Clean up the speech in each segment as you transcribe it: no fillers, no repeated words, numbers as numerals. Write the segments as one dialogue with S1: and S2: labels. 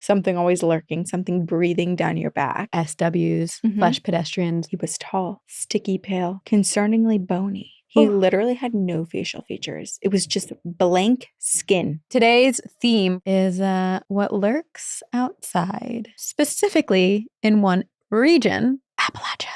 S1: Something always lurking, something breathing down your back.
S2: SWs, flesh pedestrians.
S1: He was tall, sticky pale, concerningly bony. He literally had no facial features. It was just blank skin.
S2: Today's theme is what lurks outside, specifically in one region, Appalachia.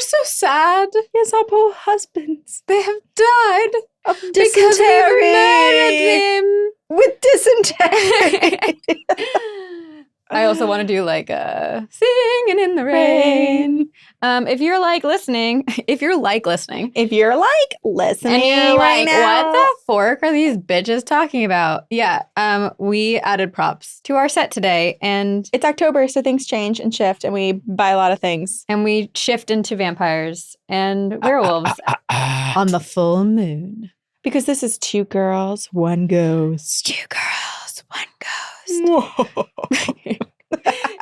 S2: So sad.
S1: Yes, our poor husbands.
S2: They have died
S1: of
S2: because
S1: dysentery.
S2: we murdered them
S1: With dysentery.
S2: I also want to do like singing in the rain. If you're listening,
S1: and you're like
S2: what the fork are these bitches talking about? Yeah, we added props to our set today, and
S1: it's October, so things change and shift, and we buy a lot of things.
S2: And we shift into vampires and werewolves on the full moon.
S1: Because this is 2 girls, 1 ghost.
S2: 2 girls, 1 ghost.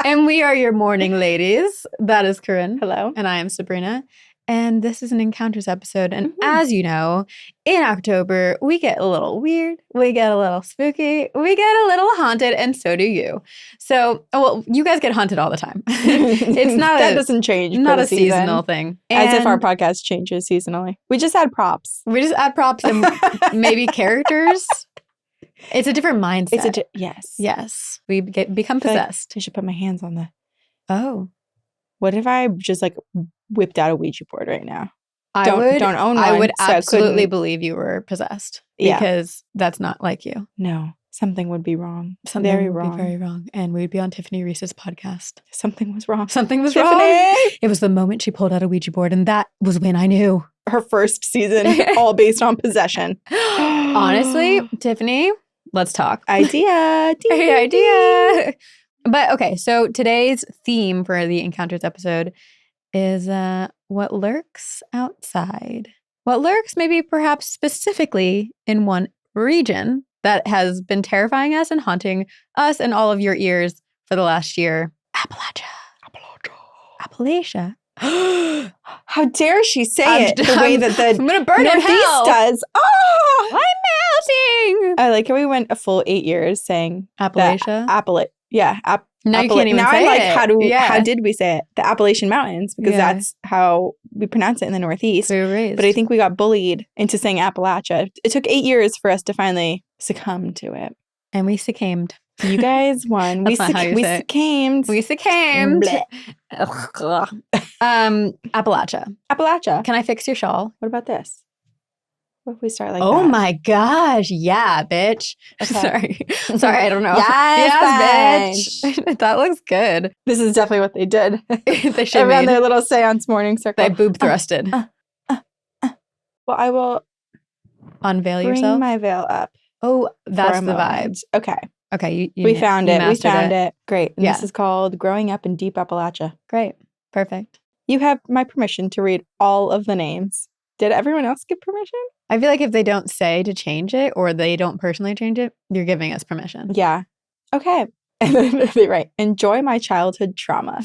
S2: And we are your morning ladies. That is Corinne.
S1: Hello.
S2: And I am Sabrina. And this is an Encounters episode. And as you know, in October, we get a little weird. We get a little spooky. We get a little haunted. And so do you. So, well, you guys get haunted all the time. It's not
S1: that doesn't change.
S2: Not a seasonal thing.
S1: As if our podcast changes seasonally. We just add props.
S2: We just add props and maybe characters. It's a different mindset.
S1: Yes.
S2: Yes. We become possessed.
S1: I should put my hands on the...
S2: Oh.
S1: What if I just whipped out a Ouija board right now?
S2: Don't own one. I would absolutely believe you were possessed. Because that's not like you.
S1: No. Something would be wrong.
S2: Something
S1: very
S2: would
S1: wrong.
S2: be very wrong. And we'd be on Tiffany Reese's podcast.
S1: Something was wrong.
S2: Something was
S1: Tiffany!
S2: wrong. It was the moment she pulled out a Ouija board, and that was when I knew.
S1: Her first season, all based on possession.
S2: Honestly, Tiffany, let's talk.
S1: Idea.
S2: But okay, so today's theme for the Encounters episode is what lurks outside. What lurks maybe perhaps specifically in one region that has been terrifying us and haunting us and all of your ears for the last year. Appalachia.
S1: How dare she say it the way that the
S2: I'm gonna burn in hell.
S1: does. Oh,
S2: I'm melting.
S1: I like how we went a full 8 years saying
S2: Appalachia.
S1: Now
S2: you can't even
S1: now
S2: say
S1: I'm like,
S2: it.
S1: how did we say it? The Appalachian Mountains, because that's how we pronounce it in the Northeast.
S2: We were raised.
S1: But I think we got bullied into saying Appalachia. It took 8 years for us to finally succumb to it.
S2: And we succumbed.
S1: You guys won. we succumbed.
S2: We succumbed. Appalachia. Can I fix your shawl?
S1: What about this? What if we start like
S2: oh
S1: that?
S2: my gosh. Yeah, bitch.
S1: Okay.
S2: Sorry, I don't know.
S1: Yes,
S2: bitch. That looks good.
S1: This is definitely what they did.
S2: They should
S1: around their little seance morning circle.
S2: They boob thrusted.
S1: Well, I will
S2: unveil
S1: bring
S2: yourself.
S1: my veil up.
S2: Oh, that's the vibe.
S1: Okay. We found it. Great. And this is called Growing Up in Deep Appalachia.
S2: Great. Perfect.
S1: You have my permission to read all of the names. Did everyone else give permission?
S2: I feel like if they don't say to change it or they don't personally change it, you're giving us permission.
S1: Yeah. Okay. And then they write, enjoy my childhood trauma.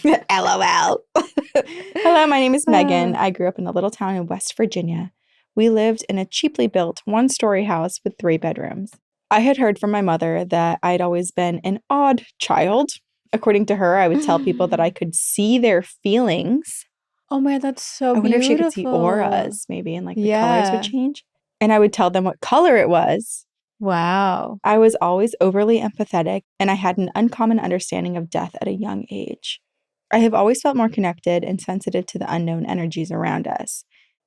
S1: LOL. Hello, my name is Megan. I grew up in a little town in West Virginia. We lived in a cheaply built 1-story house with 3 bedrooms. I had heard from my mother that I'd always been an odd child. According to her, I would tell people that I could see their feelings.
S2: Oh my, that's so beautiful.
S1: I wonder if she could see auras, maybe, and the colors would change. And I would tell them what color it was.
S2: Wow.
S1: I was always overly empathetic, and I had an uncommon understanding of death at a young age. I have always felt more connected and sensitive to the unknown energies around us.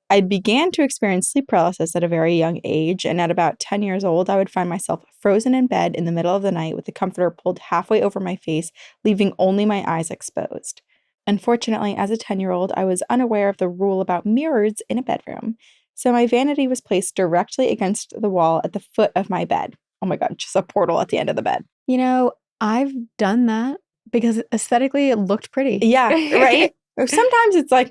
S1: I began to experience sleep paralysis at a very young age, and at about 10 years old, I would find myself frozen in bed in the middle of the night with the comforter pulled halfway over my face, leaving only my eyes exposed. Unfortunately, as a 10-year-old, I was unaware of the rule about mirrors in a bedroom, so my vanity was placed directly against the wall at the foot of my bed. oh my God, just a portal at the end of the bed.
S2: You know, I've done that because aesthetically it looked pretty.
S1: Yeah, right? Or sometimes it's like,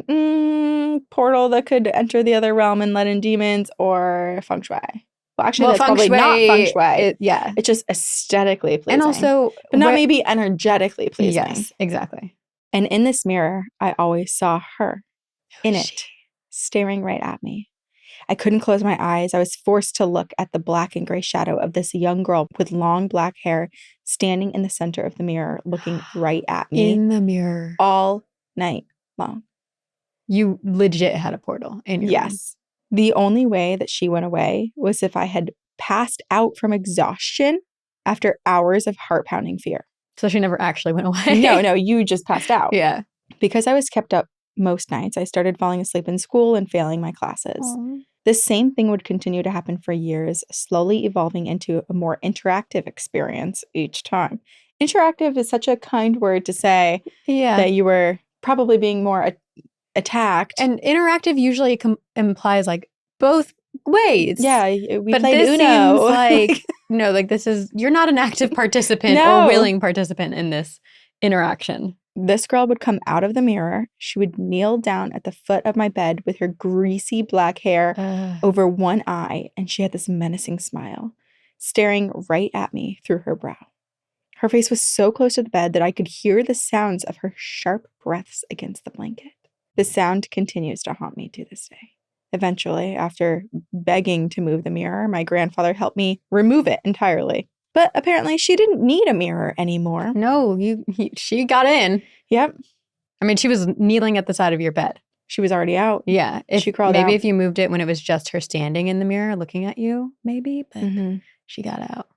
S1: portal that could enter the other realm and let in demons, or feng shui. Well, actually, that's probably not feng shui.
S2: Yeah.
S1: It's just aesthetically pleasing.
S2: And also,
S1: but not maybe energetically pleasing.
S2: Yes, exactly.
S1: And in this mirror, I always saw her in it, staring right at me. I couldn't close my eyes. I was forced to look at the black and gray shadow of this young girl with long black hair standing in the center of the mirror, looking right at me.
S2: In the mirror.
S1: All night long.
S2: You legit had a portal in your room.
S1: The only way that she went away was if I had passed out from exhaustion after hours of heart-pounding fear.
S2: So she never actually went away?
S1: No, you just passed out.
S2: Yeah.
S1: Because I was kept up most nights, I started falling asleep in school and failing my classes. Aww. This same thing would continue to happen for years, slowly evolving into a more interactive experience each time. Interactive is such a kind word to say that you were probably being more attacked.
S2: And interactive usually implies like both ways.
S1: Yeah, we
S2: but
S1: played
S2: this
S1: Uno.
S2: Seems like, no, like this is, you're not an active participant or willing participant in this interaction.
S1: This girl would come out of the mirror. She would kneel down at the foot of my bed with her greasy black hair over one eye, and she had this menacing smile, staring right at me through her brow. Her face was so close to the bed that I could hear the sounds of her sharp breaths against the blanket. The sound continues to haunt me to this day. Eventually, after begging to move the mirror, my grandfather helped me remove it entirely. But apparently she didn't need a mirror anymore.
S2: No, she got in.
S1: Yep.
S2: I mean, she was kneeling at the side of your bed.
S1: She was already out.
S2: Yeah.
S1: She crawled out.
S2: Maybe if you moved it when it was just her standing in the mirror looking at you, maybe. But she got out.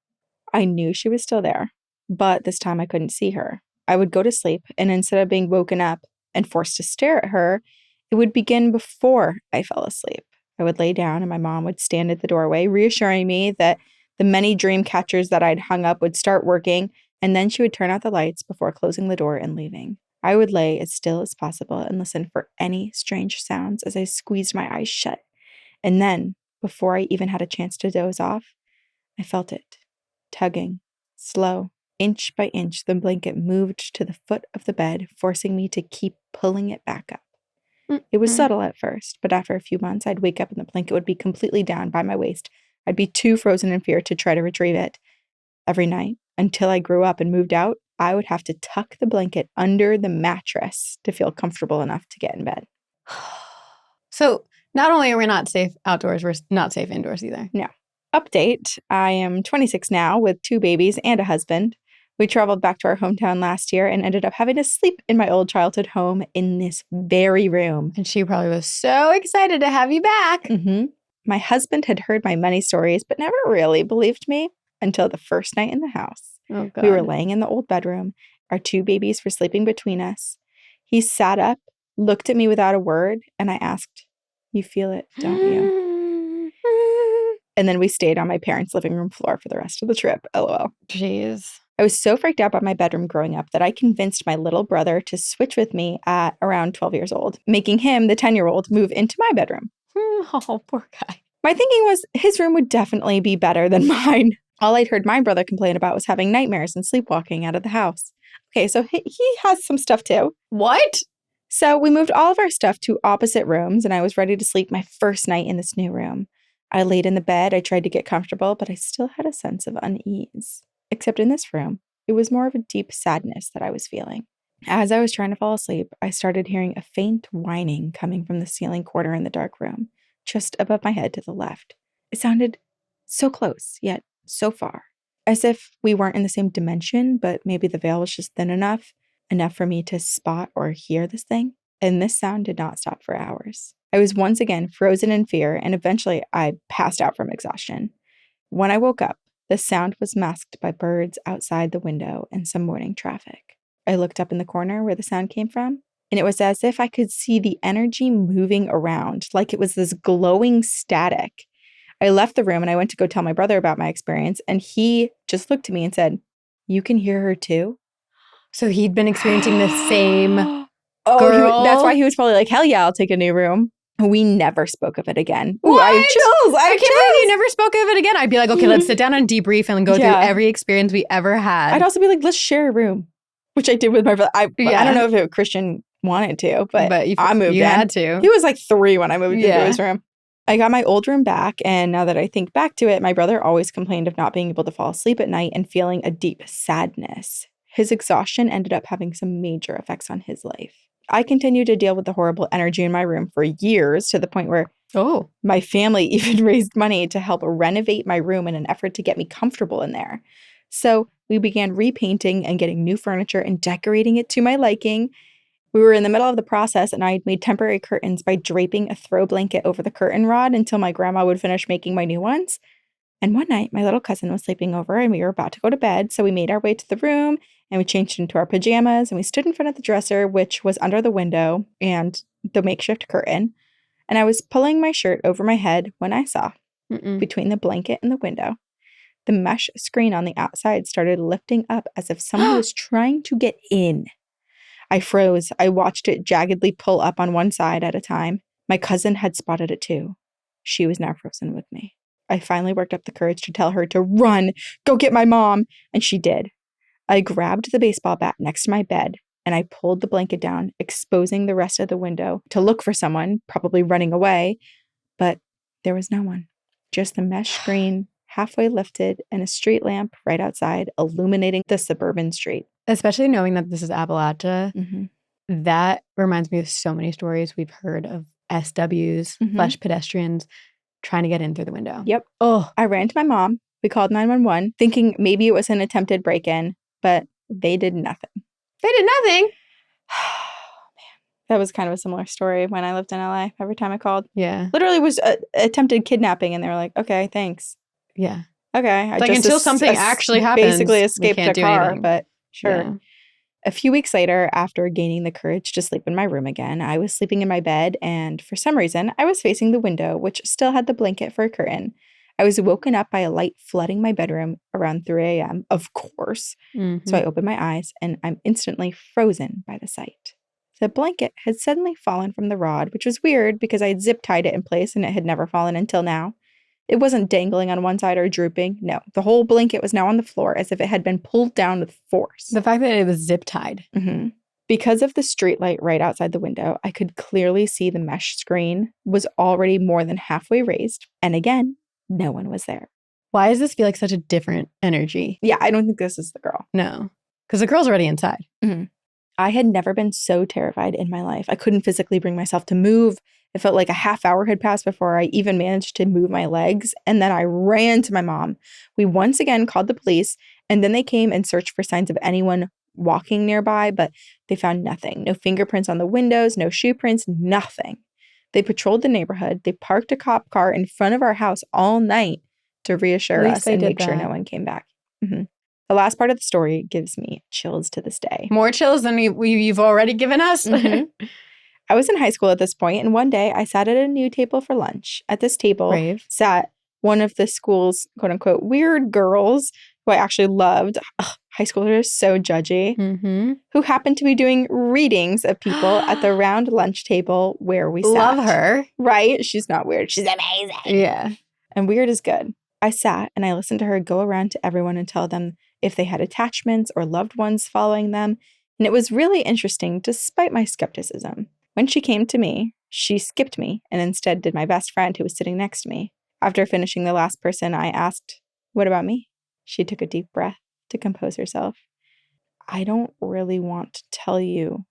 S1: I knew she was still there, but this time I couldn't see her. I would go to sleep, and instead of being woken up and forced to stare at her, it would begin before I fell asleep. I would lay down, and my mom would stand at the doorway, reassuring me that the many dream catchers that I'd hung up would start working, and then she would turn out the lights before closing the door and leaving. I would lay as still as possible and listen for any strange sounds as I squeezed my eyes shut. And then, before I even had a chance to doze off, I felt it, tugging, slow. Inch by inch, the blanket moved to the foot of the bed, forcing me to keep pulling it back up. It was subtle at first, but after a few months, I'd wake up and the blanket would be completely down by my waist. I'd be too frozen in fear to try to retrieve it. Every night, until I grew up and moved out, I would have to tuck the blanket under the mattress to feel comfortable enough to get in bed.
S2: So not only are we not safe outdoors, we're not safe indoors either.
S1: No. Update, I am 26 now with 2 babies and a husband. We traveled back to our hometown last year and ended up having to sleep in my old childhood home in this very room.
S2: And she probably was so excited to have you back.
S1: My husband had heard my many stories, but never really believed me until the first night in the house.
S2: Oh, God.
S1: We were laying in the old bedroom. Our 2 babies were sleeping between us. He sat up, looked at me without a word, and I asked, "You feel it, don't you?" And then we stayed on my parents' living room floor for the rest of the trip. LOL.
S2: Jeez.
S1: I was so freaked out by my bedroom growing up that I convinced my little brother to switch with me at around 12 years old, making him, the 10-year-old, move into my bedroom.
S2: Oh, poor guy.
S1: My thinking was his room would definitely be better than mine. All I'd heard my brother complain about was having nightmares and sleepwalking out of the house. Okay, so he has some stuff too.
S2: What?
S1: So we moved all of our stuff to opposite rooms, and I was ready to sleep my first night in this new room. I laid in the bed, I tried to get comfortable, but I still had a sense of unease. Except in this room, it was more of a deep sadness that I was feeling. As I was trying to fall asleep, I started hearing a faint whining coming from the ceiling corner in the dark room, just above my head to the left. It sounded so close, yet so far. As if we weren't in the same dimension, but maybe the veil was just thin enough for me to spot or hear this thing. And this sound did not stop for hours. I was once again frozen in fear, and eventually I passed out from exhaustion. When I woke up, the sound was masked by birds outside the window and some morning traffic. I looked up in the corner where the sound came from, and it was as if I could see the energy moving around, like it was this glowing static. I left the room and I went to go tell my brother about my experience, and he just looked at me and said, "You can hear her too?"
S2: So he'd been experiencing the same
S1: girl?
S2: girl?
S1: That's why he was probably like, "Hell yeah, I'll take a new room." We never spoke of it again. Ooh,
S2: What?
S1: I have chills.
S2: I can't believe you never spoke of it again. I'd be like, okay, let's sit down and debrief and go through every experience we ever had.
S1: I'd also be like, let's share a room, which I did with my brother. I don't know if Christian wanted to, but I moved in.
S2: You had to.
S1: He was like 3 when I moved into his room. I got my old room back, and now that I think back to it, my brother always complained of not being able to fall asleep at night and feeling a deep sadness. His exhaustion ended up having some major effects on his life. I continued to deal with the horrible energy in my room for years, to the point where my family even raised money to help renovate my room in an effort to get me comfortable in there. So we began repainting and getting new furniture and decorating it to my liking. We were in the middle of the process, and I had made temporary curtains by draping a throw blanket over the curtain rod until my grandma would finish making my new ones. And one night, my little cousin was sleeping over, and we were about to go to bed, so we made our way to the room, and we changed into our pajamas, and we stood in front of the dresser, which was under the window and the makeshift curtain. And I was pulling my shirt over my head when I saw, between the blanket and the window, the mesh screen on the outside started lifting up as if someone was trying to get in. I froze. I watched it jaggedly pull up on one side at a time. My cousin had spotted it too. She was now frozen with me. I finally worked up the courage to tell her to run, go get my mom, and she did. I grabbed the baseball bat next to my bed, and I pulled the blanket down, exposing the rest of the window to look for someone, probably running away, but there was no one. Just the mesh screen halfway lifted and a street lamp right outside illuminating the suburban street.
S2: Especially knowing that this is Appalachia, that reminds me of so many stories we've heard of SWs, flesh pedestrians, trying to get in through the window.
S1: Yep. Oh, I ran to my mom. We called 911, thinking maybe it was an attempted break-in, but they did nothing.
S2: They did nothing?
S1: Oh, man. That was kind of a similar story when I lived in LA. Every time I called.
S2: Yeah.
S1: Literally was attempted kidnapping, and they were like, okay, thanks.
S2: Yeah.
S1: Okay. I
S2: like
S1: just
S2: until something actually happens.
S1: Basically escaped a car,
S2: anything.
S1: But sure.
S2: Yeah.
S1: A few weeks later, after gaining the courage to sleep in my room again, I was sleeping in my bed, and for some reason, I was facing the window, which still had the blanket for a curtain. I was woken up by a light flooding my bedroom around 3 a.m., of course. So I opened my eyes, and I'm instantly frozen by the sight. The blanket had suddenly fallen from the rod, which was weird because I had zip-tied it in place, and it had never fallen until now. It wasn't dangling on one side or drooping. No, the whole blanket was now on the floor as if it had been pulled down with force.
S2: The fact that it was zip-tied.
S1: Because of the streetlight right outside the window, I could clearly see the mesh screen was already more than halfway raised. And again, no one was there.
S2: Why does this feel like such a different energy?
S1: Yeah, I don't think this is the girl.
S2: No, because the girl's already inside.
S1: I had never been so terrified in my life. I couldn't physically bring myself to move. It felt like a half hour had passed before I even managed to move my legs. And then I ran to my mom. We once again called the police, and then they came and searched for signs of anyone walking nearby, but they found nothing. No fingerprints on the windows, no shoe prints, nothing. They patrolled the neighborhood. They parked a cop car in front of our house all night to reassure us and make sure no one came back. The last part of the story gives me chills to this day.
S2: More chills than you've already given us?
S1: I was in high school at this point, and one day I sat at a new table for lunch. At this table sat one of the school's quote-unquote weird girls who I actually loved. Ugh, high schoolers are so judgy. Who happened to be doing readings of people at the round lunch table where we sat.
S2: Love her.
S1: Right? She's not weird. She's amazing.
S2: Yeah.
S1: And weird is good. I sat and I listened to her go around to everyone and tell them if they had attachments or loved ones following them. And it was really interesting despite my skepticism. When she came to me, she skipped me and instead did my best friend who was sitting next to me. After finishing the last person, I asked, "What about me?" She took a deep breath to compose herself. "I don't really want to tell you,"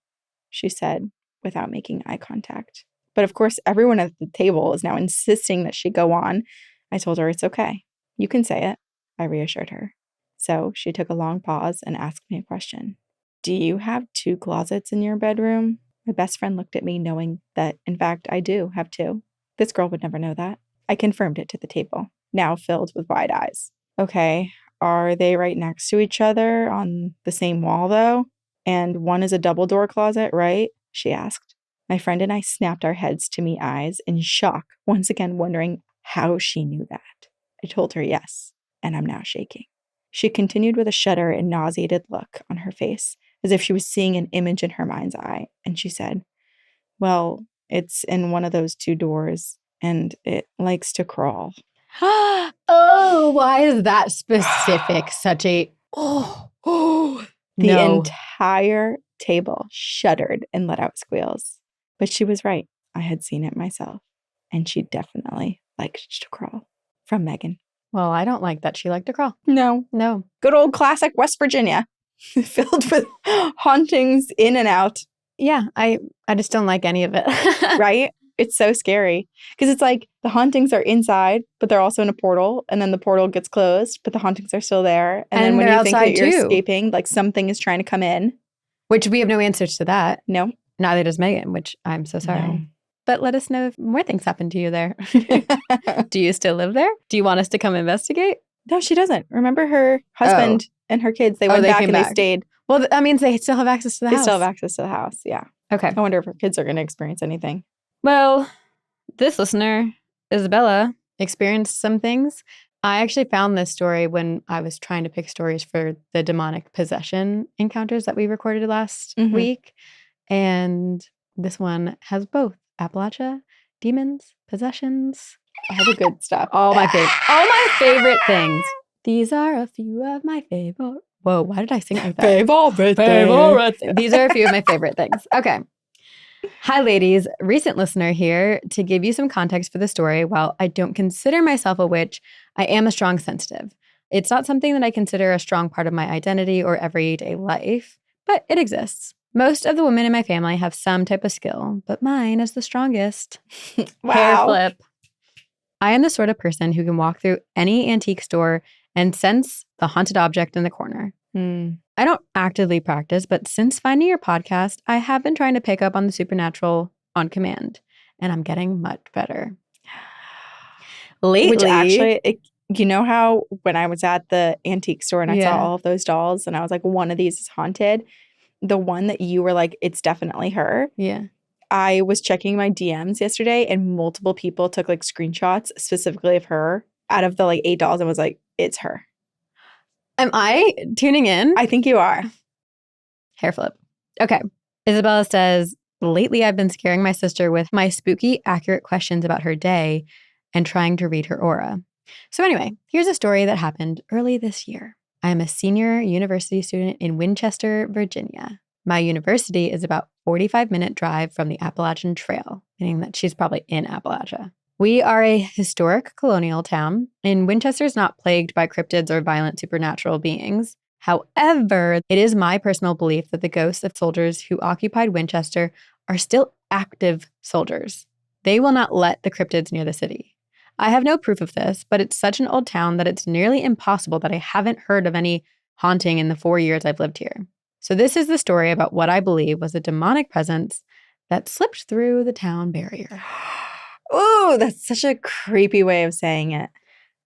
S1: she said without making eye contact. But of course, everyone at the table is now insisting that she go on. I told her it's okay. You can say it, I reassured her. So she took a long pause and asked me a question. "Do you have 2 closets in your bedroom?" My best friend looked at me knowing that, in fact, I do have 2. This girl would never know that. I confirmed it to the table, now filled with wide eyes. "Okay, are they right next to each other on the same wall, though? And one is a double door closet, right?" she asked. My friend and I snapped our heads to meet eyes in shock, once again wondering how she knew that. I told her yes, and I'm now shaking. She continued with a shudder and nauseated look on her face, as if she was seeing an image in her mind's eye, and she said, "Well, It's in one of those 2 doors, and it likes to crawl.
S2: Oh, why is that specific? Such a
S1: The
S2: no.
S1: entire table shuddered and let out squeals. But she was right. I had seen it myself, and she definitely liked to crawl. From Megan.
S2: Well, I don't like that she liked to crawl.
S1: No. Good old classic West Virginia, filled with hauntings in and out.
S2: Yeah, I just don't like any of it.
S1: Right? It's so scary because it's like the hauntings are inside, but they're also in a portal, and then the portal gets closed, but the hauntings are still there. And then when
S2: they're
S1: you think that
S2: outside
S1: you're
S2: too.
S1: escaping, like something is trying to come in.
S2: Which we have no answers to that.
S1: No.
S2: Neither does Megan, which I'm so sorry.
S1: No.
S2: But let us know if more things happen to you there. Do you still live there? Do you want us to come investigate?
S1: No, she doesn't. Remember her husband and her kids, they went back and they stayed.
S2: Well, that means they still have access to the house.
S1: They still have access to the house, yeah.
S2: Okay.
S1: I wonder if her kids are going to experience anything.
S2: Well, this listener, Isabella, experienced some things. I actually found this story when I was trying to pick stories for the demonic possession encounters that we recorded last week. And this one has both Appalachia, demons, possessions.
S1: All the good stuff.
S2: All my favorite things. These are a few of my favorite. Whoa, why did I sing like that?
S1: Favorite things.
S2: These are a few of my favorite things. Okay. Hi, ladies. Recent listener here. To give you some context for the story, while I don't consider myself a witch, I am a strong sensitive. It's not something that I consider a strong part of my identity or everyday life, but it exists. Most of the women in my family have some type of skill, but mine is the strongest.
S1: Wow.
S2: Hair flip. I am the sort of person who can walk through any antique store and sense the haunted object in the corner. I don't actively practice, but since finding your podcast, I have been trying to pick up on the supernatural on command, and I'm getting much better. Lately,
S1: which actually, you know how when I was at the antique store and I saw all of those dolls and I was like, one of these is haunted, the one that you were like, it's definitely her.
S2: Yeah.
S1: I was checking my DMs yesterday and multiple people took like screenshots specifically of her out of the like 8 dolls and was like, it's her.
S2: Am I tuning in?
S1: I think you are.
S2: Hair flip. Okay. Isabella says, lately I've been scaring my sister with my spooky, accurate questions about her day and trying to read her aura. So anyway, here's a story that happened early this year. I am a senior university student in Winchester, Virginia. My university is about 45-minute drive from the Appalachian Trail, meaning that she's probably in Appalachia. We are a historic colonial town, and Winchester is not plagued by cryptids or violent supernatural beings. However, it is my personal belief that the ghosts of soldiers who occupied Winchester are still active soldiers. They will not let the cryptids near the city. I have no proof of this, but it's such an old town that it's nearly impossible that I haven't heard of any haunting in the 4 years I've lived here. So this is the story about what I believe was a demonic presence that slipped through the town barrier.
S1: Ooh, that's such a creepy way of saying it.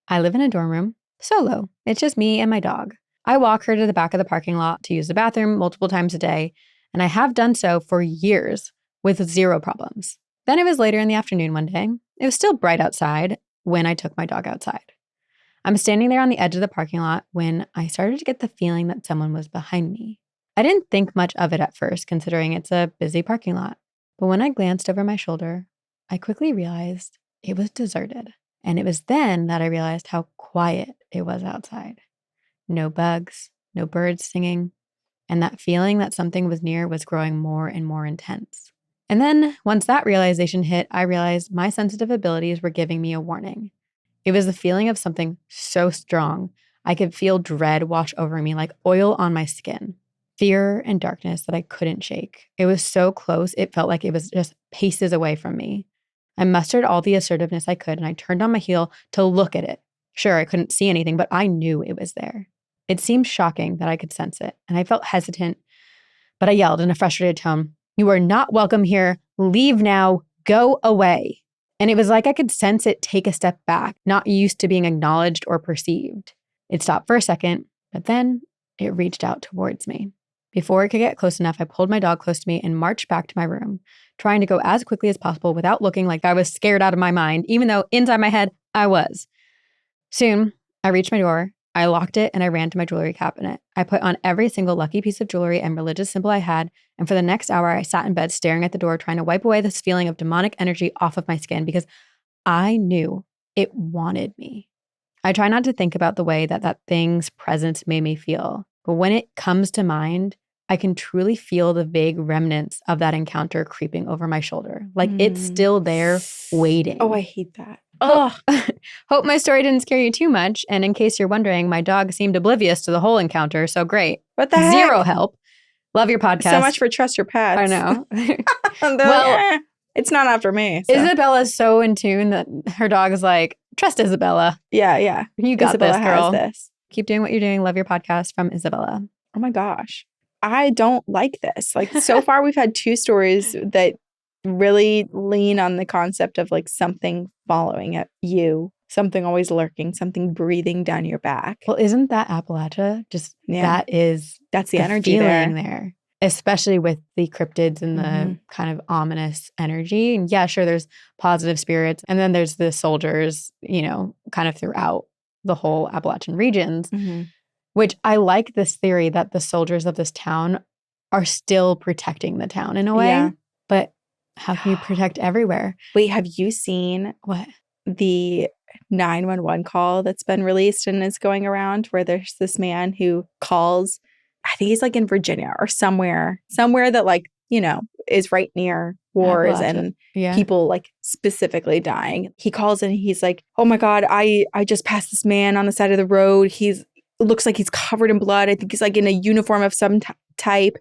S2: I live in a dorm room, solo. It's just me and my dog. I walk her to the back of the parking lot to use the bathroom multiple times a day, and I have done so for years with 0 problems. Then it was later in the afternoon one day. It was still bright outside when I took my dog outside. I'm standing there on the edge of the parking lot when I started to get the feeling that someone was behind me. I didn't think much of it at first, considering it's a busy parking lot. But when I glanced over my shoulder, I quickly realized it was deserted. And it was then that I realized how quiet it was outside. No bugs, no birds singing, and that feeling that something was near was growing more and more intense. And then once that realization hit, I realized my sensitive abilities were giving me a warning. It was the feeling of something so strong, I could feel dread wash over me like oil on my skin. Fear and darkness that I couldn't shake. It was so close, it felt like it was just paces away from me. I mustered all the assertiveness I could, and I turned on my heel to look at it. Sure, I couldn't see anything, but I knew it was there. It seemed shocking that I could sense it, and I felt hesitant, but I yelled in a frustrated tone, "You are not welcome here. Leave now. Go away." And it was like I could sense it take a step back, not used to being acknowledged or perceived. It stopped for a second, but then it reached out towards me. Before it could get close enough, I pulled my dog close to me and marched back to my room, trying to go as quickly as possible without looking like I was scared out of my mind, even though inside my head, I was. Soon, I reached my door I locked it and I ran to my jewelry cabinet. I put on every single lucky piece of jewelry and religious symbol I had. And for the next hour, I sat in bed staring at the door, trying to wipe away this feeling of demonic energy off of my skin because I knew it wanted me. I try not to think about the way that that thing's presence made me feel. But when it comes to mind, I can truly feel the vague remnants of that encounter creeping over my shoulder. Like it's still there waiting.
S1: Oh, I hate that.
S2: Oh, hope my story didn't scare you too much. And in case you're wondering, my dog seemed oblivious to the whole encounter. So great.
S1: What the heck?
S2: Zero help. Love your podcast.
S1: So much for trust your pets.
S2: I know.
S1: Well, it's not after me. So.
S2: Isabella's so in tune that her dog is like, trust Isabella.
S1: Yeah.
S2: You got
S1: Isabella
S2: this, girl.
S1: has this.
S2: Keep doing what you're doing. Love your podcast from Isabella.
S1: Oh my gosh. I don't like this. Like so far we've had 2 stories that really lean on the concept of like something following at you, something always lurking, something breathing down your back.
S2: Well, isn't that Appalachia? Just that's
S1: the energy
S2: there. Especially with the cryptids and the kind of ominous energy. And yeah, sure, there's positive spirits. And then there's the soldiers, you know, kind of throughout the whole Appalachian regions, which I like this theory that the soldiers of this town are still protecting the town in a way. Yeah. But how can you protect everywhere?
S1: Wait, have you seen
S2: what?
S1: The 911 call that's been released and is going around where there's this man who calls, I think he's like in Virginia or somewhere that like, you know, is right near wars and people like specifically dying. He calls and he's like, oh my God, I just passed this man on the side of the road. Looks like he's covered in blood. I think he's like in a uniform of some type.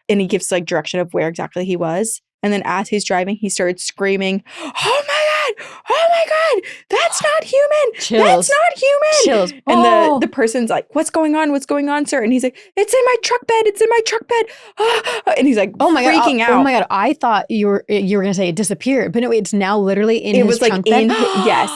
S1: And he gives like direction of where exactly he was. And then as he's driving, he started screaming, oh my God, that's not human.
S2: Chills.
S1: That's not human.
S2: Chills.
S1: And the person's like, what's going on, sir? And he's like, it's in my truck bed. And he's like, freaking out.
S2: Oh my God. I thought you were going to say it disappeared, but no, it's now literally in his trunk bed.
S1: Yes.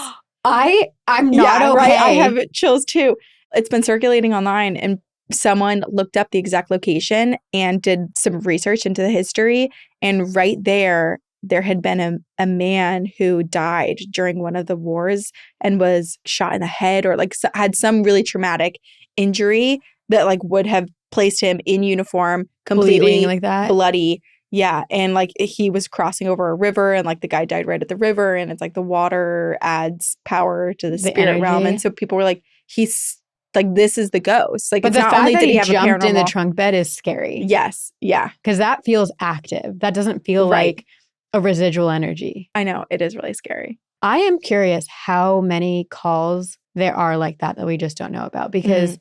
S2: I'm not okay.
S1: Right. I have chills too. It's been circulating online and someone looked up the exact location and did some research into the history. And right there had been a man who died during one of the wars and was shot in the head or like had some really traumatic injury that like would have placed him in uniform, completely
S2: bleeding like that.
S1: Bloody. Yeah. And like he was crossing over a river and like the guy died right at the river. And it's like the water adds power to the spirit realm. And so people were like, he's like, this is the ghost. Like,
S2: but
S1: it's
S2: the
S1: not
S2: fact
S1: only
S2: that
S1: did he
S2: he
S1: have
S2: jumped
S1: a
S2: in the trunk bed is scary.
S1: Yes. Yeah.
S2: Because that feels active. That doesn't feel like a residual energy.
S1: I know. It is really scary.
S2: I am curious how many calls there are like that we just don't know about. Because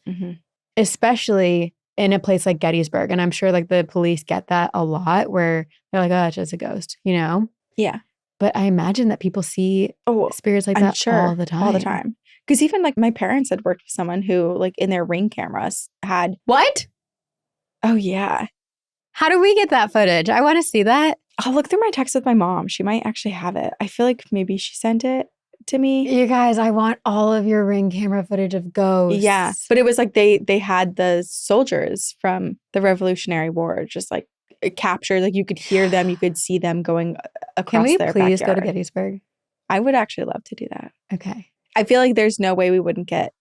S2: especially in a place like Gettysburg, and I'm sure like the police get that a lot where they're like, oh, it's just a ghost, you know?
S1: Yeah.
S2: But I imagine that people see spirits like that all the time.
S1: All the time. Because even like my parents had worked with someone who like in their Ring cameras had.
S2: What?
S1: Oh, yeah.
S2: How do we get that footage? I want to see that.
S1: I'll look through my text with my mom. She might actually have it. I feel like maybe she sent it to me.
S2: You guys, I want all of your Ring camera footage of ghosts.
S1: Yeah. But it was like they had the soldiers from the Revolutionary War just like captured. Like you could hear them. You could see them going across their backyard. Can we please
S2: go to Gettysburg?
S1: I would actually love to do that.
S2: Okay.
S1: I feel like there's no way we wouldn't get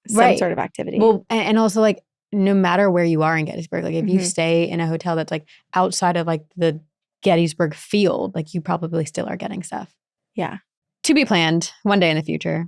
S1: some sort of activity.
S2: Well, and also like no matter where you are in Gettysburg, like if you stay in a hotel that's like outside of like the Gettysburg field, like you probably still are getting stuff.
S1: Yeah.
S2: To be planned one day in the future.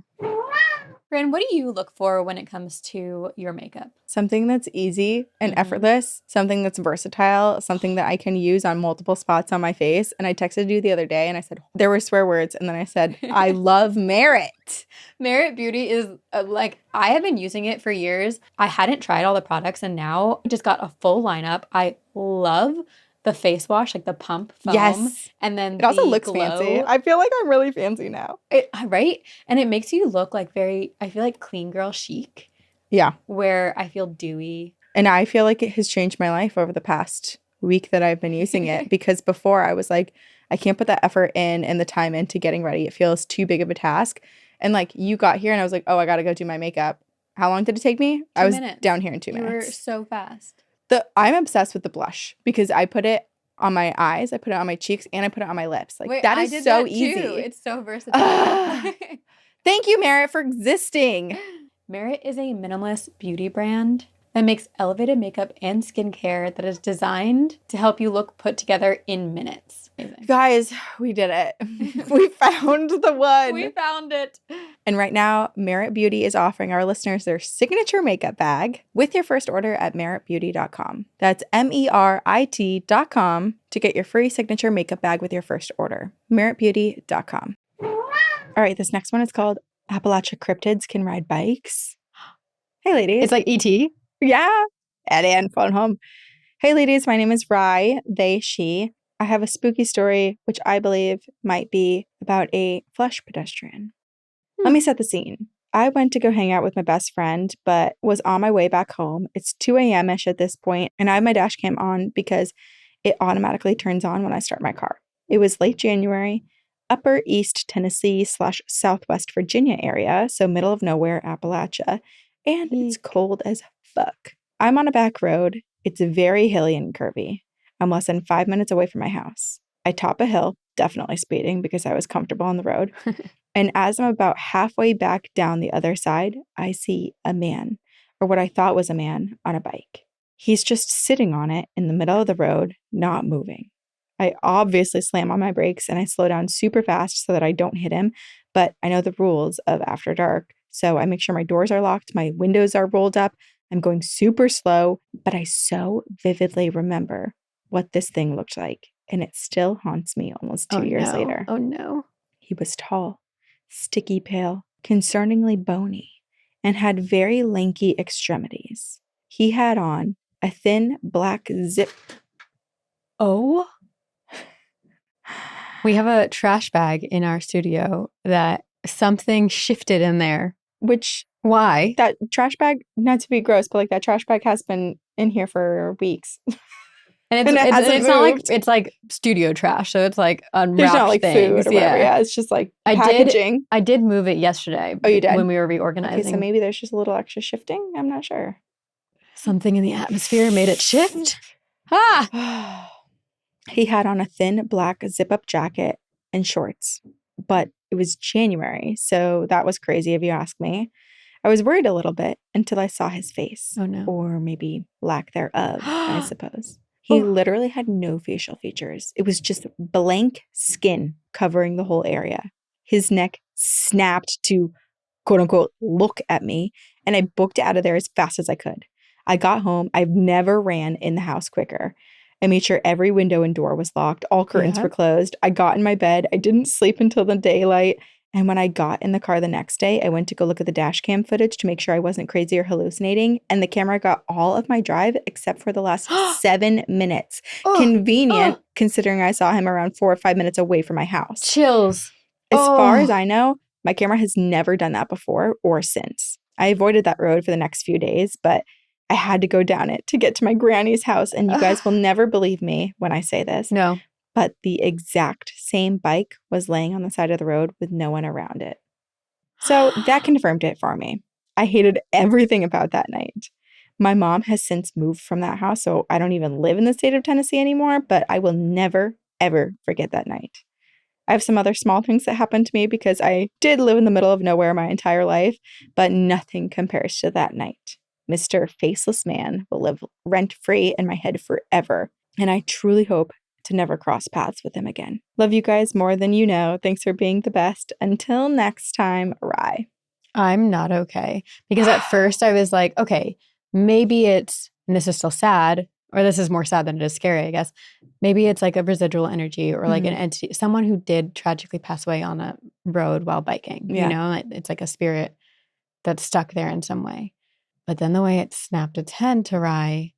S2: Bryn, what do you look for when it comes to your makeup?
S1: Something that's easy and effortless, something that's versatile, something that I can use on multiple spots on my face. And I texted you the other day and I said, there were swear words. And then I said, I love Merit.
S2: Merit Beauty is like, I have been using it for years. I hadn't tried all the products and now I just got a full lineup. I love the face wash, like the pump foam.
S1: Yes.
S2: And then
S1: it also looks fancy. I feel like I'm really fancy now.
S2: Right? And it makes you look like I feel like clean girl chic.
S1: Yeah.
S2: Where I feel dewy.
S1: And I feel like it has changed my life over the past week that I've been using it. Because before I was like, I can't put that effort in and the time into getting ready. It feels too big of a task. And like you got here and I was like, oh, I got to go do my makeup. How long did it take me?
S2: 2 minutes.
S1: Down here in 2 minutes.
S2: You were so fast.
S1: I'm obsessed with the blush because I put it on my eyes, I put it on my cheeks, and I put it on my lips. Like wait, that is so easy.
S2: It's so versatile.
S1: Thank you, Merit, for existing.
S2: Merit is a minimalist beauty brand that makes elevated makeup and skincare that is designed to help you look put together in minutes. Amazing.
S1: Guys, we did it. We found the one.
S2: We found it.
S1: And right now, Merit Beauty is offering our listeners their signature makeup bag with your first order at meritbeauty.com. That's MERIT.com to get your free signature makeup bag with your first order. meritbeauty.com. All right, this next one is called Appalachia Cryptids Can Ride Bikes. Hey, ladies.
S2: It's like E.T.
S1: Yeah. Eddie and phone home. Hey, ladies. My name is Rye. They, she. I have a spooky story, which I believe might be about a flesh pedestrian. Let me set the scene. I went to go hang out with my best friend, but was on my way back home. It's 2 a.m.-ish at this point, and I have my dash cam on because it automatically turns on when I start my car. It was late January, upper East Tennessee / Southwest Virginia area, so middle of nowhere, Appalachia, and it's cold as fuck. I'm on a back road. It's very hilly and curvy. I'm less than 5 minutes away from my house. I top a hill, definitely speeding because I was comfortable on the road. And as I'm about halfway back down the other side, I see a man, or what I thought was a man, on a bike. He's just sitting on it in the middle of the road, not moving. I obviously slam on my brakes and I slow down super fast so that I don't hit him, but I know the rules of after dark, so I make sure my doors are locked, my windows are rolled up, I'm going super slow, but I so vividly remember what this thing looked like, and it still haunts me almost 2 years later.
S2: Oh no.
S1: He was tall, sticky pale, concerningly bony, and had very lanky extremities. He had on a thin black zip.
S2: Oh. We have a trash bag in our studio that something shifted in there.
S1: Which,
S2: why?
S1: That trash bag, not to be gross, but like that trash bag has been in here for weeks.
S2: And
S1: it hasn't
S2: it's not like
S1: moved.
S2: it's like studio trash, so it's like unwrapped
S1: There's not like
S2: things.
S1: food or whatever. Yeah, it's just like packaging.
S2: I did move it yesterday.
S1: Oh, you did?
S2: When we were reorganizing.
S1: Okay, so maybe there's just a little extra shifting. I'm not sure.
S2: Something in the atmosphere made it shift. Ah!
S1: He had on a thin black zip-up jacket and shorts, but it was January, so that was crazy if you ask me. I was worried a little bit until I saw his face.
S2: Oh no.
S1: Or maybe lack thereof, I suppose. He literally had no facial features. It was just blank skin covering the whole area. His neck snapped to, quote unquote, look at me, and I booked out of there as fast as I could. I got home. I've never ran in the house quicker. I made sure every window and door was locked. All curtains were closed. I got in my bed. I didn't sleep until the daylight. And when I got in the car the next day, I went to go look at the dash cam footage to make sure I wasn't crazy or hallucinating. And the camera got all of my drive except for the last 7 minutes. Convenient, considering I saw him around 4 or 5 minutes away from my house.
S2: Chills.
S1: As far as I know, my camera has never done that before or since. I avoided that road for the next few days, but I had to go down it to get to my granny's house. And you guys will never believe me when I say this.
S2: No.
S1: But the exact same bike was laying on the side of the road with no one around it. So that confirmed it for me. I hated everything about that night. My mom has since moved from that house, so I don't even live in the state of Tennessee anymore, but I will never, ever forget that night. I have some other small things that happened to me because I did live in the middle of nowhere my entire life, but nothing compares to that night. Mr. Faceless Man will live rent-free in my head forever, and I truly hope to never cross paths with him again. Love you guys more than you know. Thanks for being the best. Until next time, Rye.
S2: I'm not okay. Because at first I was like, okay, maybe it's, and this is still sad, or this is more sad than it is scary, I guess. Maybe it's like a residual energy or like an entity, someone who did tragically pass away on a road while biking. You know, it's like a spirit that's stuck there in some way. But then the way it snapped its head to Rye,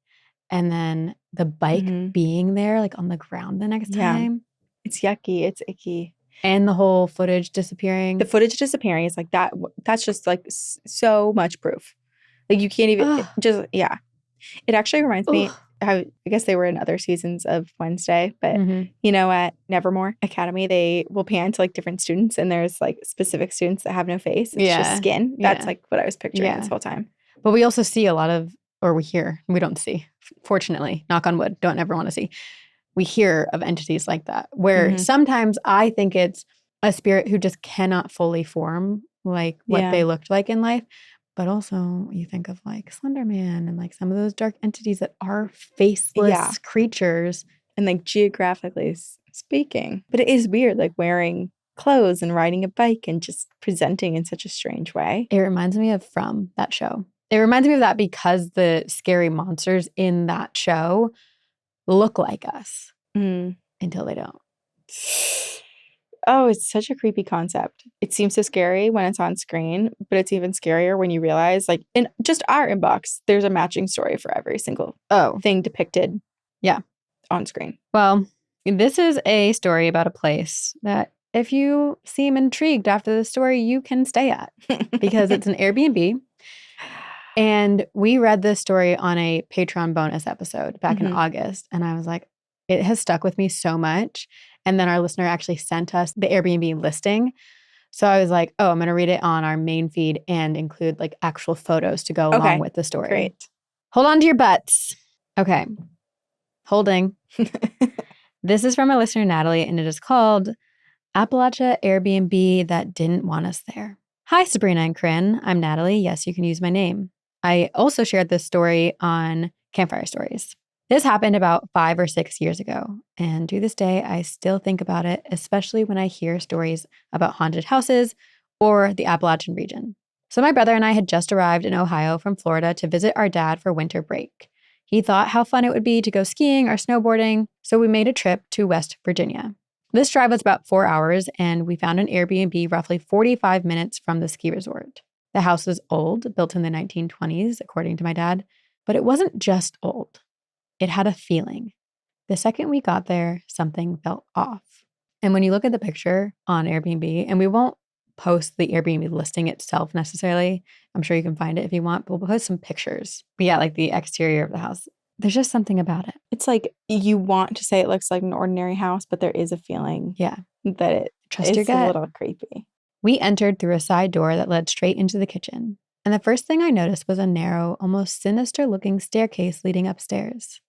S2: and then the bike being there, like on the ground the next time.
S1: It's yucky. It's icky.
S2: And the whole footage disappearing.
S1: The footage disappearing is like that. That's just like so much proof. Like you can't even It actually reminds me how, I guess they were in other seasons of Wednesday, but you know, at Nevermore Academy, they will pan to like different students and there's like specific students that have no face. It's just skin. That's like what I was picturing this whole time.
S2: But we also see a lot of, or we hear, we don't see, fortunately, knock on wood, don't ever want to see. We hear of entities like that where sometimes I think it's a spirit who just cannot fully form like what they looked like in life. But also you think of like Slender Man and like some of those dark entities that are faceless creatures.
S1: And like geographically speaking. But it is weird, like wearing clothes and riding a bike and just presenting in such a strange way.
S2: It reminds me of From, that show. It reminds me of that because the scary monsters in that show look like us until they don't.
S1: Oh, it's such a creepy concept. It seems so scary when it's on screen, but it's even scarier when you realize, like, in just our inbox, there's a matching story for every single thing depicted on screen.
S2: Well, this is a story about a place that if you seem intrigued after the story, you can stay at because it's an Airbnb. And we read this story on a Patreon bonus episode back in August. And I was like, it has stuck with me so much. And then our listener actually sent us the Airbnb listing. So I was like, oh, I'm going to read it on our main feed and include like actual photos to go along with the story.
S1: Great.
S2: Hold on to your butts. Okay. Holding. This is from a listener, Natalie, and it is called Appalachia Airbnb That Didn't Want Us There. Hi, Sabrina and Corinne. I'm Natalie. Yes, you can use my name. I also shared this story on Campfire Stories. This happened about 5 or 6 years ago, and to this day, I still think about it, especially when I hear stories about haunted houses or the Appalachian region. So my brother and I had just arrived in Ohio from Florida to visit our dad for winter break. He thought how fun it would be to go skiing or snowboarding, so we made a trip to West Virginia. This drive was about 4 hours, and we found an Airbnb roughly 45 minutes from the ski resort. The house was old, built in the 1920s, according to my dad, but it wasn't just old. It had a feeling. The second we got there, something felt off. And when you look at the picture on Airbnb, and we won't post the Airbnb listing itself necessarily, I'm sure you can find it if you want, but we'll post some pictures. But yeah, like the exterior of the house. There's just something about it.
S1: It's like you want to say it looks like an ordinary house, but there is a feeling that it is a little creepy.
S2: We entered through a side door that led straight into the kitchen. And the first thing I noticed was a narrow, almost sinister-looking staircase leading upstairs.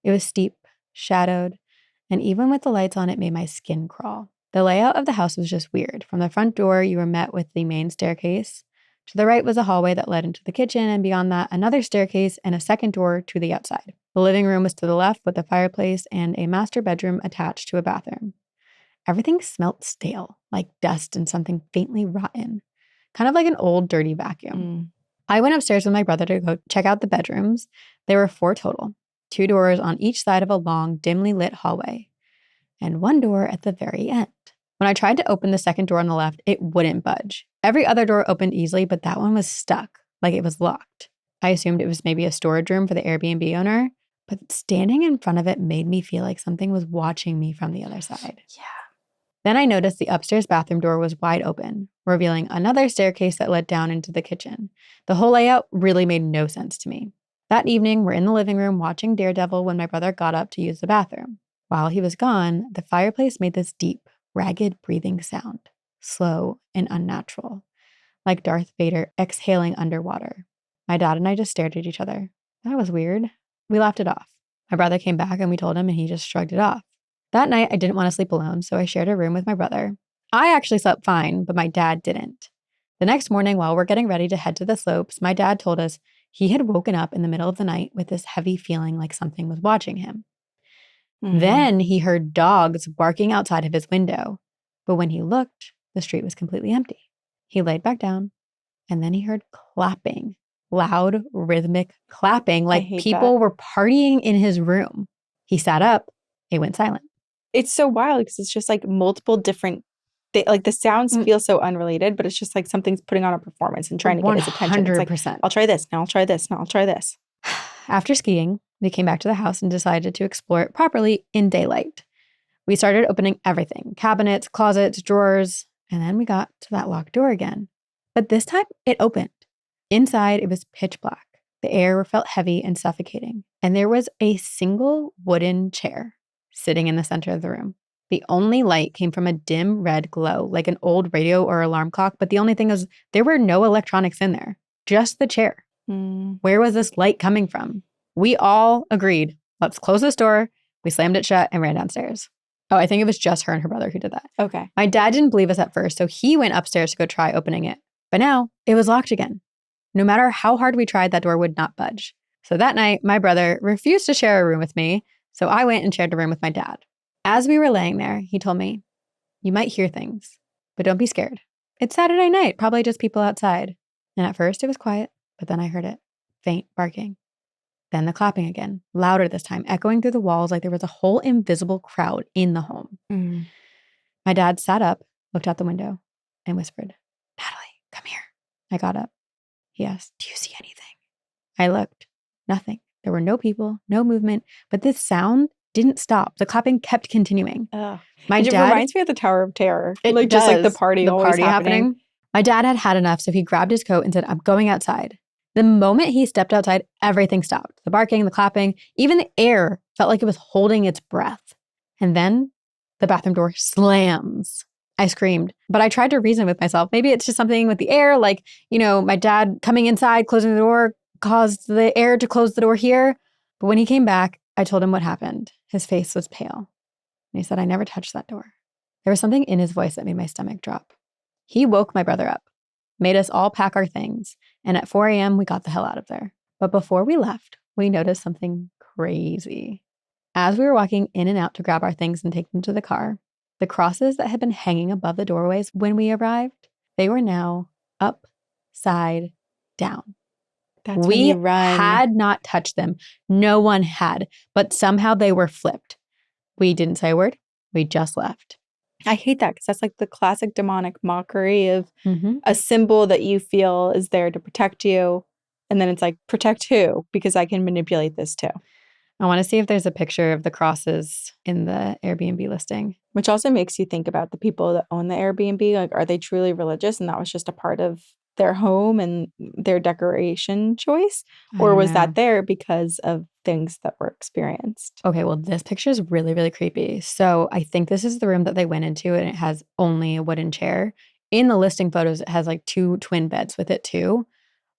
S2: It was steep, shadowed, and even with the lights on, it made my skin crawl. The layout of the house was just weird. From the front door, you were met with the main staircase. To the right was a hallway that led into the kitchen, and beyond that, another staircase and a second door to the outside. The living room was to the left with a fireplace and a master bedroom attached to a bathroom. Everything smelt stale, like dust and something faintly rotten, kind of like an old, dirty vacuum. I went upstairs with my brother to go check out the bedrooms. There were 4 total, 2 doors on each side of a long, dimly lit hallway, and 1 door at the very end. When I tried to open the second door on the left, it wouldn't budge. Every other door opened easily, but that one was stuck, like it was locked. I assumed it was maybe a storage room for the Airbnb owner, but standing in front of it made me feel like something was watching me from the other side.
S1: Yeah.
S2: Then I noticed the upstairs bathroom door was wide open, revealing another staircase that led down into the kitchen. The whole layout really made no sense to me. That evening, we're in the living room watching Daredevil when my brother got up to use the bathroom. While he was gone, the fireplace made this deep, ragged breathing sound, slow and unnatural, like Darth Vader exhaling underwater. My dad and I just stared at each other. That was weird. We laughed it off. My brother came back and we told him and he just shrugged it off. That night, I didn't want to sleep alone, so I shared a room with my brother. I actually slept fine, but my dad didn't. The next morning, while we're getting ready to head to the slopes, my dad told us he had woken up in the middle of the night with this heavy feeling like something was watching him. Then he heard dogs barking outside of his window, but when he looked, the street was completely empty. He laid back down, and then he heard clapping, loud, rhythmic clapping, like people were partying in his room. He sat up. It went silent.
S1: It's so wild because it's just like multiple different, like the sounds feel so unrelated, but it's just like something's putting on a performance and trying to get his attention. It's like, I'll try this, now I'll try this, now I'll try this.
S2: After skiing, we came back to the house and decided to explore it properly in daylight. We started opening everything, cabinets, closets, drawers, and then we got to that locked door again. But this time, it opened. Inside, it was pitch black. The air felt heavy and suffocating, and there was a single wooden chair sitting in the center of the room. The only light came from a dim red glow, like an old radio or alarm clock, but the only thing is there were no electronics in there, just the chair. Where was this light coming from? We all agreed, let's close this door. We slammed it shut and ran downstairs. Oh, I think it was just her and her brother who did that.
S1: Okay.
S2: My dad didn't believe us at first, so he went upstairs to go try opening it. But now it was locked again. No matter how hard we tried, that door would not budge. So that night, my brother refused to share a room with me, so I went and shared a room with my dad. As we were laying there, he told me, "You might hear things, but don't be scared. It's Saturday night, probably just people outside." And at first it was quiet, but then I heard it, faint barking. Then the clapping again, louder this time, echoing through the walls like there was a whole invisible crowd in the home. My dad sat up, looked out the window, and whispered, "Natalie, come here." I got up. He asked, "Do you see anything?" I looked. Nothing. There were no people, no movement, but this sound didn't stop. The clapping kept continuing. My
S1: It
S2: dad
S1: reminds me of the Tower of Terror.
S2: It
S1: like just like the
S2: does.
S1: party always happening.
S2: My dad had had enough, so he grabbed his coat and said, "I'm going outside." The moment he stepped outside, everything stopped. The barking, the clapping, even the air felt like it was holding its breath. And then the bathroom door slams. I screamed, but I tried to reason with myself. Maybe it's just something with the air, like, my dad coming inside, closing the door, caused the air to close the door here. But when he came back, I told him what happened. His face was pale. And he said, "I never touched that door." There was something in his voice that made my stomach drop. He woke my brother up, made us all pack our things, and at 4 a.m., we got the hell out of there. But before we left, we noticed something crazy. As we were walking in and out to grab our things and take them to the car, the crosses that had been hanging above the doorways when we arrived, they were now upside down.
S1: That's when you run.
S2: Had not touched them. No one had, but somehow they were flipped. We didn't say a word. We just left.
S1: I hate that because that's like the classic demonic mockery of a symbol that you feel is there to protect you. And then it's like, protect who? Because I can manipulate this too.
S2: I want to see if there's a picture of the crosses in the Airbnb listing.
S1: Which also makes you think about the people that own the Airbnb. Like, are they truly religious and that was just a part of their home and their decoration choice? Or was that there because of things that were experienced?
S2: Okay, well, this picture is really, really creepy. So I think this is the room that they went into and it has only a wooden chair. In the listing photos, it has like 2 twin beds with it too.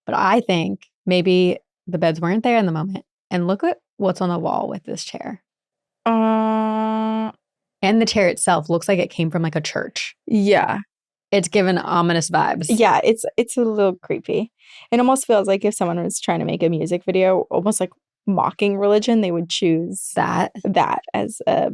S2: But I think maybe the beds weren't there in the moment. And look at what's on the wall with this chair. And the chair itself looks like it came from like a church.
S1: Yeah.
S2: It's given ominous vibes.
S1: Yeah, it's a little creepy. It almost feels like if someone was trying to make a music video, almost like mocking religion, they would choose that as a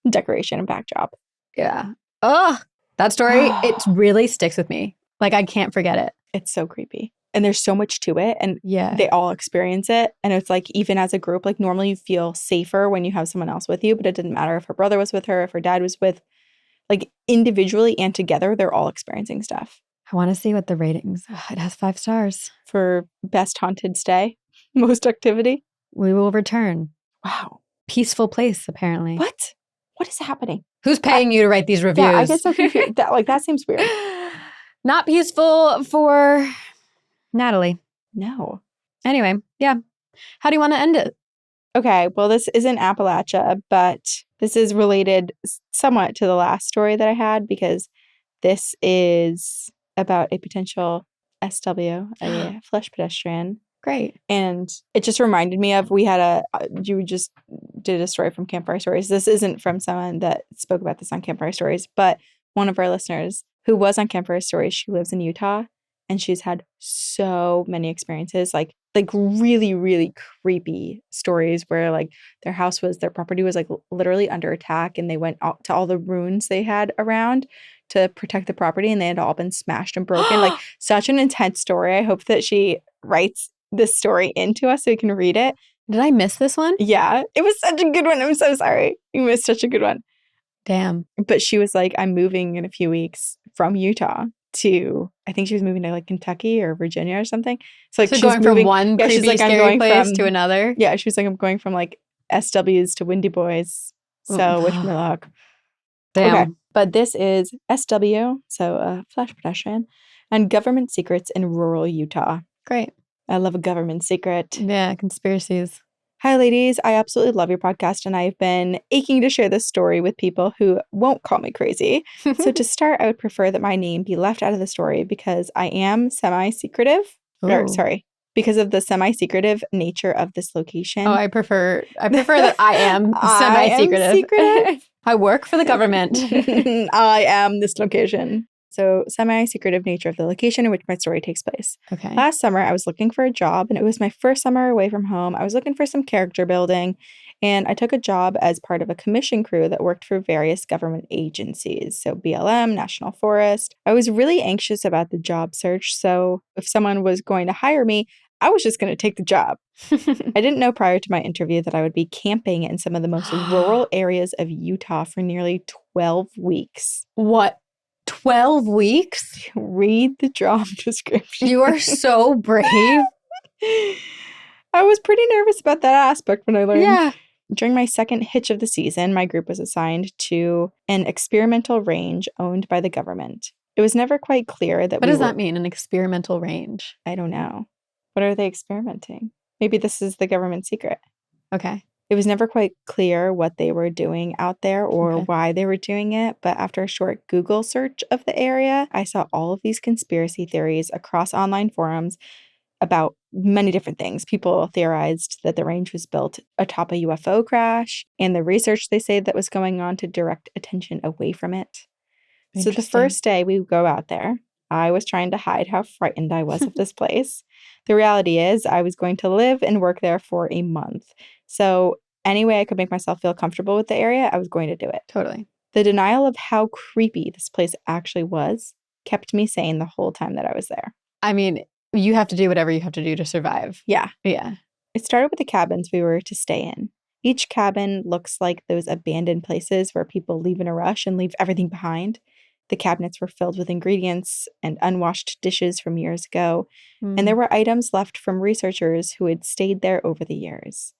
S1: decoration and backdrop.
S2: Yeah. Oh, that story, it really sticks with me. Like, I can't forget it.
S1: It's so creepy. And there's so much to it. And they all experience it. And it's like, even as a group, like normally you feel safer when you have someone else with you, but it didn't matter if her brother was with her, if her dad was with, like individually and together, they're all experiencing stuff.
S2: I want to see what the ratings, it has 5 stars.
S1: For best haunted stay, most activity.
S2: We will return.
S1: Wow.
S2: Peaceful place, apparently.
S1: What? What is happening?
S2: Who's paying you to write these reviews?
S1: Yeah, I get so confused. That seems weird.
S2: Not peaceful for Natalie.
S1: No.
S2: Anyway, yeah. How do you want to end it?
S1: Okay, well, this isn't Appalachia, but this is related somewhat to the last story that I had because this is about a potential SW, a flesh pedestrian.
S2: Great.
S1: And it just reminded me of, you just did a story from Campfire Stories. This isn't from someone that spoke about this on Campfire Stories, but one of our listeners who was on Campfire Stories, she lives in Utah. And she's had so many experiences, like really, really creepy stories where like their property was like literally under attack and they went out to all the ruins they had around to protect the property and they had all been smashed and broken. Like such an intense story. I hope that she writes this story into us so we can read it.
S2: Did I miss this one?
S1: Yeah, it was such a good one. I'm so sorry. You missed such a good one.
S2: Damn.
S1: But she was like, I'm moving in a few weeks from Utah to, I think she was moving to like Kentucky or Virginia or something. So like she's
S2: going
S1: moving,
S2: from one creepy,
S1: like,
S2: scary place to another.
S1: Yeah, she was like, I'm going from like SWs to Windy Boys. So wish me luck.
S2: Damn.
S1: Okay. But this is SW, so a flesh pedestrian, and government secrets in rural Utah.
S2: Great.
S1: I love a government secret.
S2: Yeah, conspiracies.
S1: Hi, ladies. I absolutely love your podcast, and I've been aching to share this story with people who won't call me crazy. So to start, I would prefer that my name be left out of the story because I am semi-secretive. Because of the semi-secretive nature of this location.
S2: Oh, I prefer that I am semi-secretive.
S1: I am secretive.
S2: I work for the government.
S1: I am this location. So, semi-secretive nature of the location in which my story takes place.
S2: Okay.
S1: Last summer, I was looking for a job, and it was my first summer away from home. I was looking for some character building, and I took a job as part of a commission crew that worked for various government agencies. So, BLM, National Forest. I was really anxious about the job search, so if someone was going to hire me, I was just going to take the job. I didn't know prior to my interview that I would be camping in some of the most rural areas of Utah for nearly 12 weeks.
S2: What? 12 weeks?
S1: Read the job description.
S2: You are so brave.
S1: I was pretty nervous about that aspect when I learned.
S2: Yeah.
S1: During my second hitch of the season, my group was assigned to an experimental range owned by the government. It was never quite clear that
S2: What does that mean, an experimental range?
S1: I don't know. What are they experimenting? Maybe this is the government secret.
S2: Okay.
S1: It was never quite clear what they were doing out there or why they were doing it, but after a short Google search of the area, I saw all of these conspiracy theories across online forums about many different things. People theorized that the range was built atop a UFO crash and the research they say that was going on to direct attention away from it. So the first day we go out there, I was trying to hide how frightened I was of this place. The reality is I was going to live and work there for a month. So any way I could make myself feel comfortable with the area, I was going to do it.
S2: Totally.
S1: The denial of how creepy this place actually was kept me sane the whole time that I was there.
S2: I mean, you have to do whatever you have to do to survive.
S1: Yeah.
S2: Yeah.
S1: It started with the cabins we were to stay in. Each cabin looks like those abandoned places where people leave in a rush and leave everything behind. The cabinets were filled with ingredients and unwashed dishes from years ago, and there were items left from researchers who had stayed there over the years.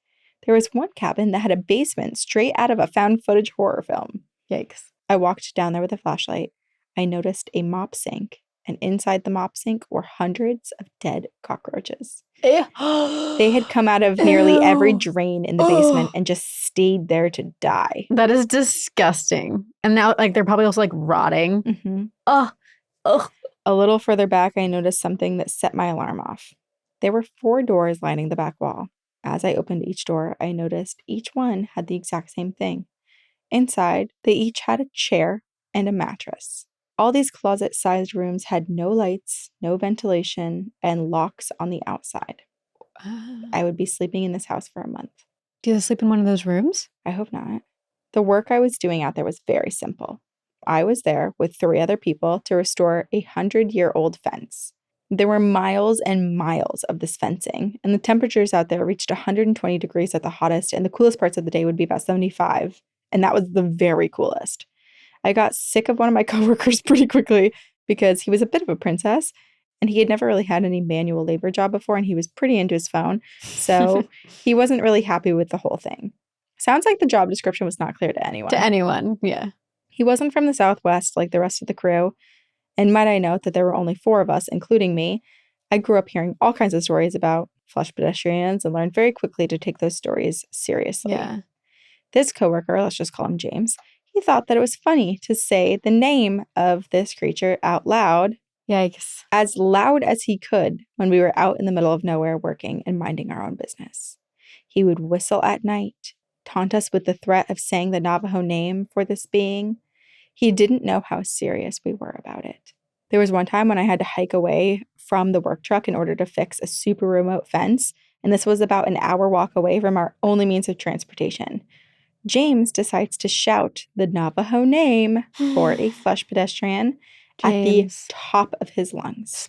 S1: There was one cabin that had a basement straight out of a found footage horror film.
S2: Yikes.
S1: I walked down there with a flashlight. I noticed a mop sink, and inside the mop sink were hundreds of dead cockroaches. They had come out of nearly every drain in the basement and just stayed there to die.
S2: That is disgusting. And now, like, they're probably also, like, rotting.
S1: Mm-hmm.
S2: Ugh.
S1: A little further back, I noticed something that set my alarm off. There were 4 doors lining the back wall. As I opened each door, I noticed each one had the exact same thing. Inside, they each had a chair and a mattress. All these closet-sized rooms had no lights, no ventilation, and locks on the outside. I would be sleeping in this house for a month.
S2: Do you sleep in one of those rooms?
S1: I hope not. The work I was doing out there was very simple. I was there with 3 other people to restore a 100-year-old fence. There were miles and miles of this fencing, and the temperatures out there reached 120 degrees at the hottest, and the coolest parts of the day would be about 75, and that was the very coolest. I got sick of one of my coworkers pretty quickly because he was a bit of a princess, and he had never really had any manual labor job before, and he was pretty into his phone, so he wasn't really happy with the whole thing. Sounds like the job description was not clear to anyone.
S2: To anyone, yeah.
S1: He wasn't from the Southwest like the rest of the crew, and might I note that there were only 4 of us, including me. I grew up hearing all kinds of stories about flesh pedestrians and learned very quickly to take those stories seriously.
S2: Yeah.
S1: This coworker, let's just call him James, he thought that it was funny to say the name of this creature out loud.
S2: Yikes.
S1: As loud as he could when we were out in the middle of nowhere working and minding our own business. He would whistle at night, taunt us with the threat of saying the Navajo name for this being. He didn't know how serious we were about it. There was one time when I had to hike away from the work truck in order to fix a super remote fence, and this was about an hour walk away from our only means of transportation. James decides to shout the Navajo name for a flesh pedestrian at the top of his lungs.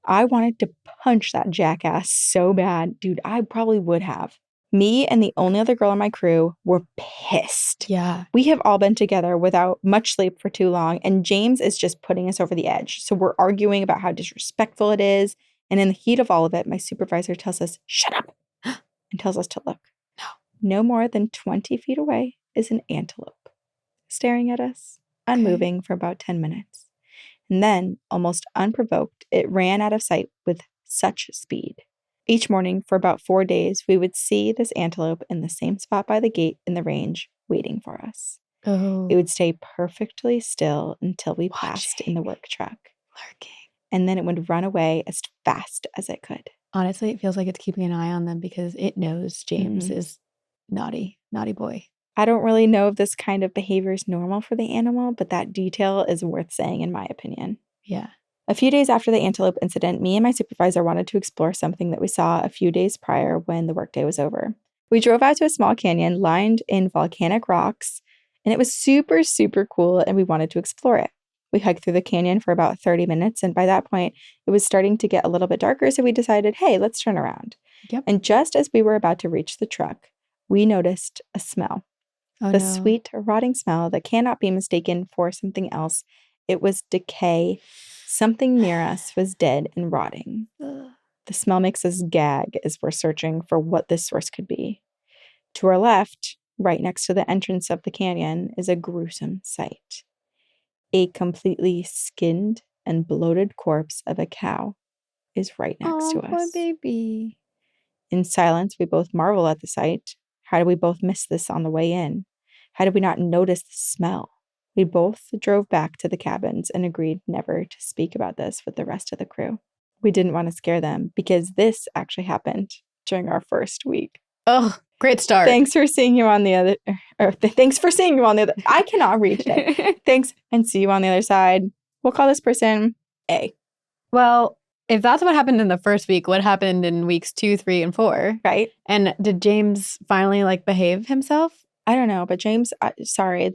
S1: I wanted to punch that jackass so bad. Dude, I probably would have. Me and the only other girl on my crew were pissed.
S2: Yeah.
S1: We have all been together without much sleep for too long, and James is just putting us over the edge. So we're arguing about how disrespectful it is. And in the heat of all of it, my supervisor tells us, shut up, and tells us to look. No more than 20 feet away is an antelope, staring at us, unmoving for about 10 minutes. And then, almost unprovoked, it ran out of sight with such speed. Each morning for about 4 days, we would see this antelope in the same spot by the gate in the range, waiting for us. It would stay perfectly still until we passed in the work truck.
S2: Lurking.
S1: And then it would run away as fast as it could.
S2: Honestly, it feels like it's keeping an eye on them because it knows James is naughty boy.
S1: I don't really know if this kind of behavior is normal for the animal, but that detail is worth saying in my opinion.
S2: Yeah.
S1: A few days after the antelope incident, me and my supervisor wanted to explore something that we saw a few days prior when the workday was over. We drove out to a small canyon lined in volcanic rocks, and it was super, super cool, and we wanted to explore it. We hiked through the canyon for about 30 minutes, and by that point, it was starting to get a little bit darker, so we decided, hey, let's turn around.
S2: Yep.
S1: And just as we were about to reach the truck, we noticed a smell.
S2: Oh,
S1: The
S2: no.
S1: sweet, rotting smell that cannot be mistaken for something else. It was decay. Something near us was dead and rotting.
S2: Ugh.
S1: The smell makes us gag as we're searching for what this source could be. To our left, right next to the entrance of the canyon, is a gruesome sight. A completely skinned and bloated corpse of a cow is right next to
S2: poor
S1: us.
S2: baby.
S1: In silence, we both marvel at the sight. How did we both miss this on the way in? How did we not notice the smell? We both drove back to the cabins and agreed never to speak about this with the rest of the crew. We didn't want to scare them because this actually happened during our first week.
S2: Oh, great start.
S1: Thanks for seeing you on the other. Thanks for seeing you on the other. I cannot read today. Thanks, and see you on the other side. We'll call this person A.
S2: Well, if that's what happened in the first week, what happened in weeks 2, 3, and 4?
S1: Right?
S2: And did James finally behave himself?
S1: I don't know, but James, sorry,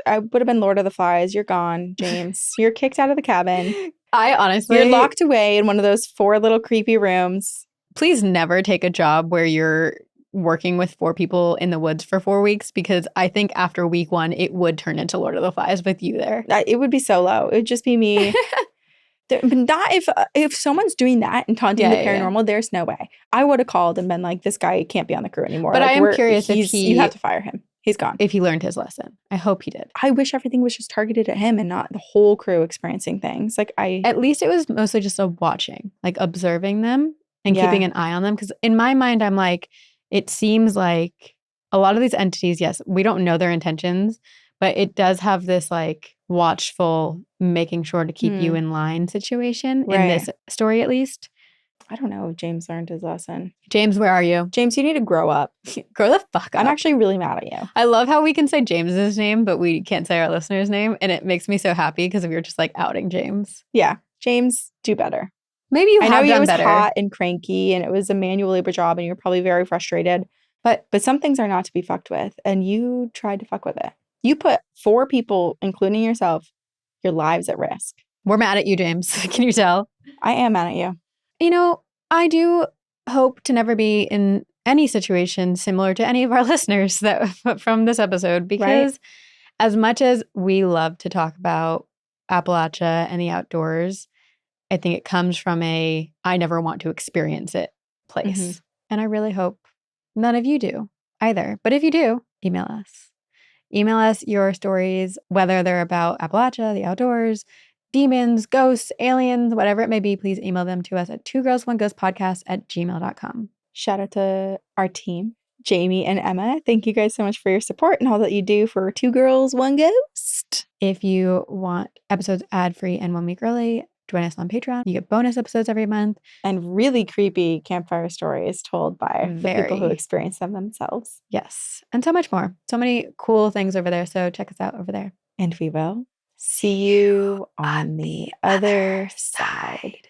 S1: I would have been Lord of the Flies. You're gone, James. You're kicked out of the cabin.
S2: I honestly,
S1: You're locked away in one of those 4 little creepy rooms.
S2: Please never take a job where you're working with 4 people in the woods for 4 weeks, because I think after week 1, it would turn into Lord of the Flies with you there.
S1: It would be solo. It would just be me. But not if someone's doing that and taunting the paranormal, there's no way. I would have called and been like, this guy can't be on the crew anymore.
S2: But I am curious if
S1: you have to fire him. He's gone.
S2: If he learned his lesson. I hope he did.
S1: I wish everything was just targeted at him and not the whole crew experiencing things.
S2: At least it was mostly just a watching, observing them and keeping an eye on them. Because in my mind, I'm like, it seems like a lot of these entities, yes, we don't know their intentions, but it does have this watchful, making sure to keep you in line situation in this story, at least.
S1: I don't know if James learned his lesson.
S2: James, where are you?
S1: James, you need to grow up.
S2: Grow the fuck up.
S1: I'm actually really mad at you.
S2: I love how we can say James's name, but we can't say our listener's name. And it makes me so happy because we were just outing James.
S1: Yeah. James, do better.
S2: Maybe you have done better. I know
S1: he was hot and cranky and it was a manual labor job and you're probably very frustrated. But some things are not to be fucked with. And you tried to fuck with it. You put 4 people, including yourself, your lives at risk.
S2: We're mad at you, James. Can you tell?
S1: I am mad at you.
S2: I do hope to never be in any situation similar to any of our listeners from this episode, because as much as we love to talk about Appalachia and the outdoors, I think it comes from I never want to experience it place. Mm-hmm. And I really hope none of you do either. But if you do, email us. Email us your stories, whether they're about Appalachia, the outdoors, demons, ghosts, aliens, whatever it may be. Please email them to us at twogirls1ghostpodcast@gmail.com.
S1: Shout out to our team, Jamie and Emma. Thank you guys so much for your support and all that you do for 2 Girls, 1 Ghost.
S2: If you want episodes ad-free and 1 week early, join us on Patreon. You get bonus episodes every month.
S1: And really creepy campfire stories told by the people who experience them themselves.
S2: Yes. And so much more. So many cool things over there. So check us out over there.
S1: And we will see you on the other side.